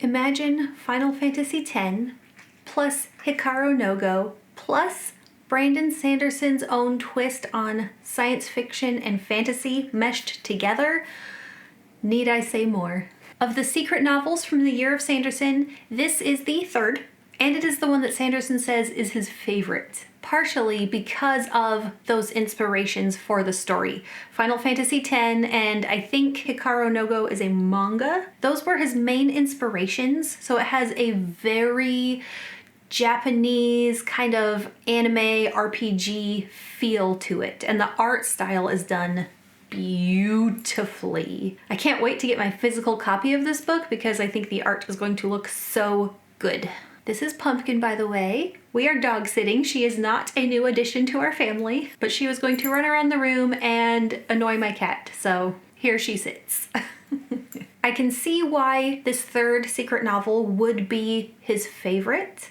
Imagine Final Fantasy X plus Hikaru no Go plus Brandon Sanderson's own twist on science fiction and fantasy meshed together. Need I say more? Of the secret novels from the year of Sanderson, this is the third, and it is the one that Sanderson says is his favorite, partially because of those inspirations for the story. Final Fantasy X and I think Hikaru no Go is a manga. Those were his main inspirations, so it has a very Japanese kind of anime RPG feel to it, and the art style is done beautifully. I can't wait to get my physical copy of this book because I think the art is going to look so good. This is Pumpkin, by the way. We are dog sitting. She is not a new addition to our family, but she was going to run around the room and annoy my cat, so here she sits. I can see why this third secret novel would be his favorite.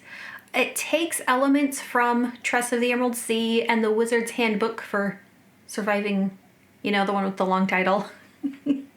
It takes elements from Tress of the Emerald Sea and the Wizard's Handbook for Surviving, you know, the one with the long title.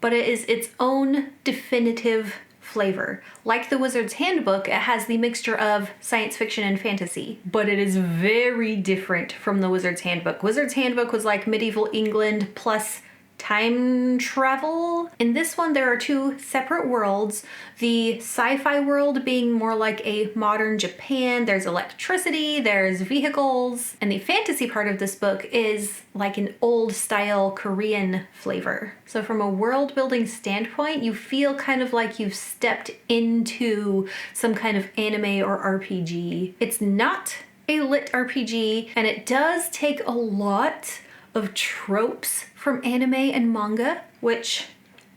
But it is its own definitive flavor. Like the Wizard's Handbook, it has the mixture of science fiction and fantasy, but it is very different from the Wizard's Handbook. Wizard's Handbook was like medieval England plus time travel. In this one, there are two separate worlds. The sci-fi world being more like a modern Japan. There's electricity, there's vehicles, and the fantasy part of this book is like an old style Korean flavor. So from a world building standpoint, you feel kind of like you've stepped into some kind of anime or RPG. It's not a lit RPG, and it does take a lot of tropes from anime and manga, which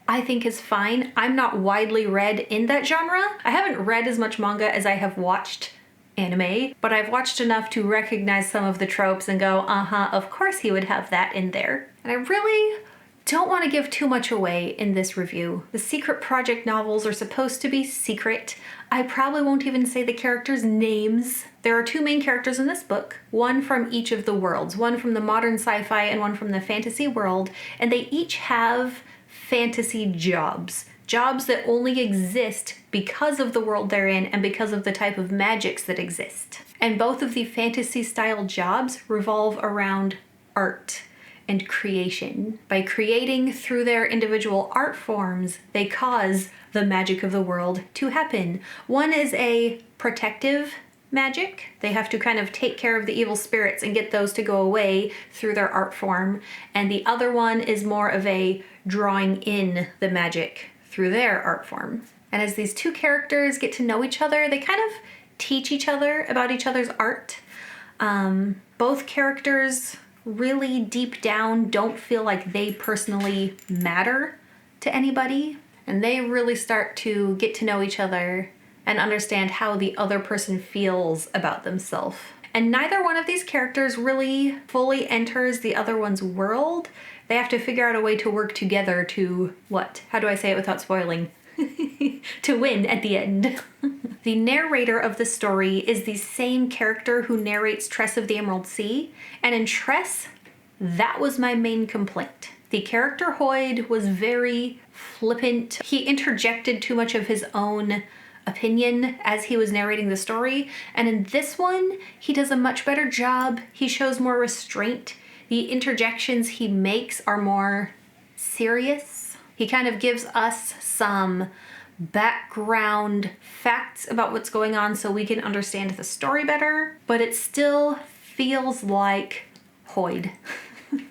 I think is fine. I'm not widely read in that genre. I haven't read as much manga as I have watched anime, but I've watched enough to recognize some of the tropes and go, of course he would have that in there. And I really don't want to give too much away in this review. The secret project novels are supposed to be secret. I probably won't even say the characters' names. There are two main characters in this book, one from each of the worlds, one from the modern sci-fi and one from the fantasy world, and they each have fantasy jobs. Jobs that only exist because of the world they're in and because of the type of magics that exist. And both of the fantasy-style jobs revolve around art and creation. By creating through their individual art forms, they cause the magic of the world to happen. One is a protective magic. They have to kind of take care of the evil spirits and get those to go away through their art form. And the other one is more of a drawing in the magic through their art form. And as these two characters get to know each other, they kind of teach each other about each other's art. Both characters really deep down don't feel like they personally matter to anybody, and they really start to get to know each other and understand how the other person feels about themselves. And neither one of these characters really fully enters the other one's world. They have to figure out a way to work together to, how do I say it without spoiling? To win at the end. The narrator of the story is the same character who narrates Tress of the Emerald Sea, and in Tress, that was my main complaint. The character Hoyd was very flippant. He interjected too much of his own opinion as he was narrating the story, and in this one, he does a much better job. He shows more restraint. The interjections he makes are more serious. He kind of gives us some background facts about what's going on so we can understand the story better, but it still feels like Hoyd.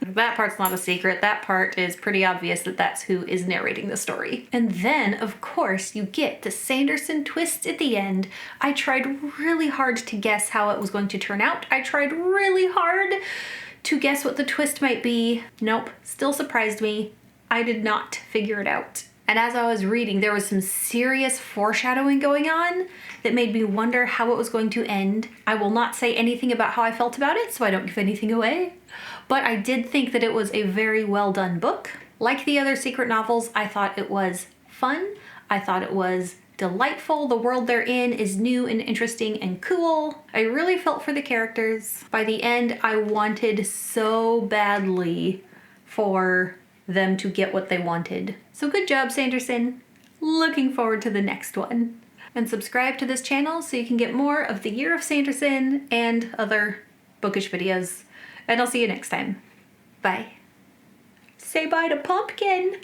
That part's not a secret. That part is pretty obvious that that's who is narrating the story. And then, of course, you get the Sanderson twist at the end. I tried really hard to guess how it was going to turn out. I tried really hard to guess what the twist might be. Nope, still surprised me. I did not figure it out. And as I was reading, there was some serious foreshadowing going on that made me wonder how it was going to end. I will not say anything about how I felt about it, so I don't give anything away. But I did think that it was a very well done book. Like the other secret novels, I thought it was fun. I thought it was delightful. The world they're in is new and interesting and cool. I really felt for the characters. By the end, I wanted so badly for them to get what they wanted. So good job, Sanderson. Looking forward to the next one. and subscribe to this channel so you can get more of the Year of Sanderson and other bookish videos. And I'll see you next time. Bye. Say bye to Pumpkin!